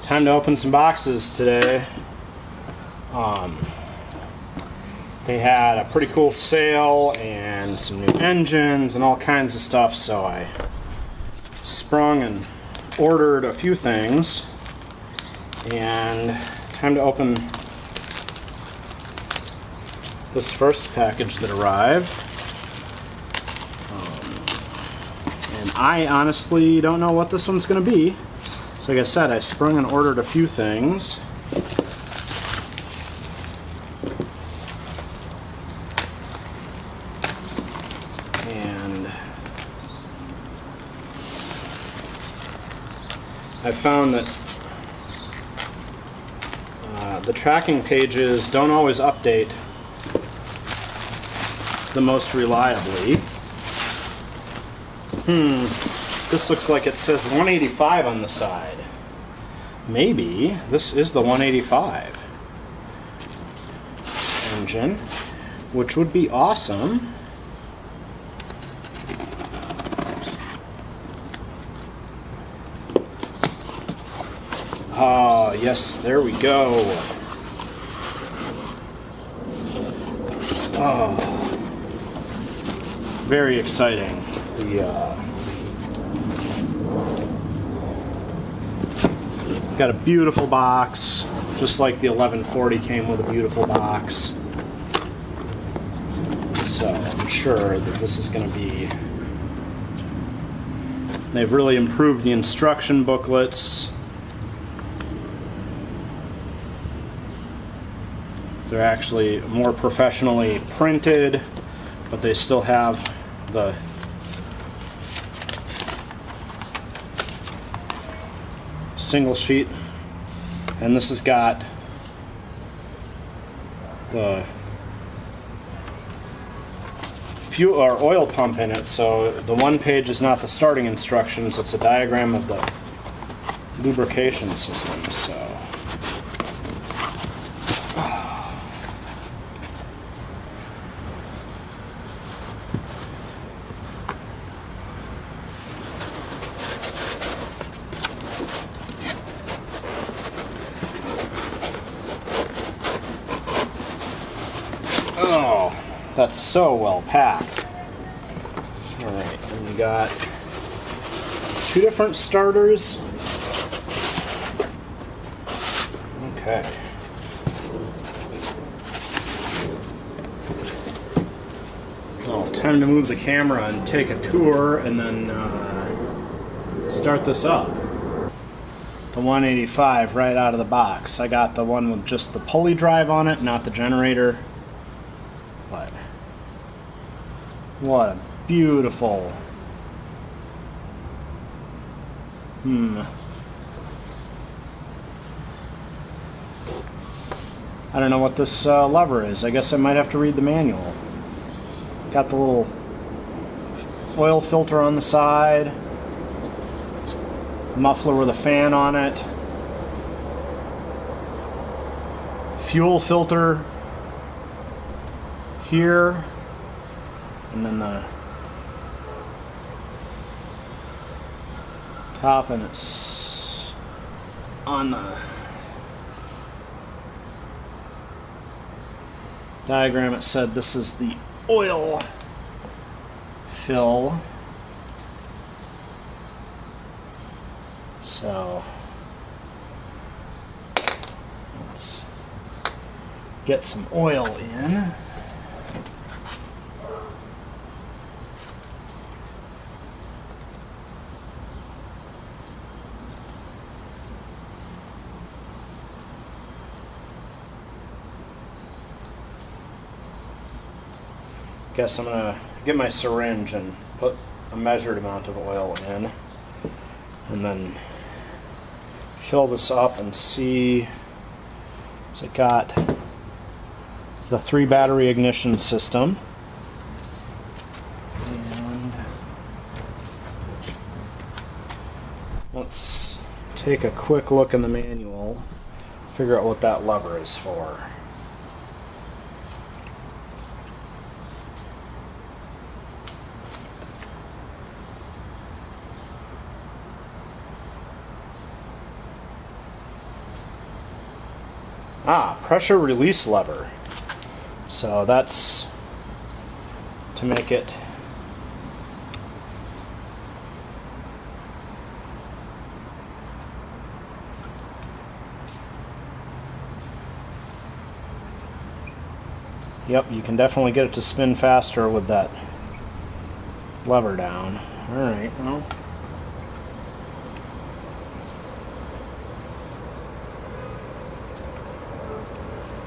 Time to open some boxes today. They had a pretty cool sale and some new engines and all kinds of stuff, so I sprung and ordered a few things. And time to open this first package that arrived. And I honestly don't know what this one's going to be. So like I said, I sprung and ordered a few things. And I found that the tracking pages don't always update the most reliably. This looks like it says 185 on the side. Maybe this is the 185 engine, which would be awesome. Oh, yes, there we go. Oh, very exciting. Got a beautiful box, just like the 1140 came with a beautiful box. So I'm sure that this is going to be... They've really improved the instruction booklets. They're actually more professionally printed, but they still have the single sheet, and this has got the fuel or oil pump in it, so the one page is not the starting instructions, it's a diagram of the lubrication system. So oh, that's so well packed. Alright, and we got two different starters. Okay. Well, time to move the camera and take a tour and then start this up. The 185 right out of the box. I got the one with just the pulley drive on it, not the generator. But what a beautiful... I don't know what this lever is. I guess I might have to read the manual. Got the little oil filter on the side. Muffler with a fan on it. Fuel filter here, and then the top, and it's on the diagram. It said this is the oil fill. So let's get some oil in. Guess I'm gonna get my syringe and put a measured amount of oil in, and then fill this up and see. So it got the 3 battery ignition system, and let's take a quick look in the manual, figure out what that lever is for. Pressure release lever. So that's to make it Yep, you can definitely get it to spin faster with that lever down. Alright, well.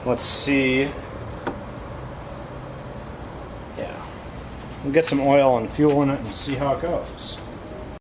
Let's see. Yeah. We'll get some oil and fuel in it and see how it goes.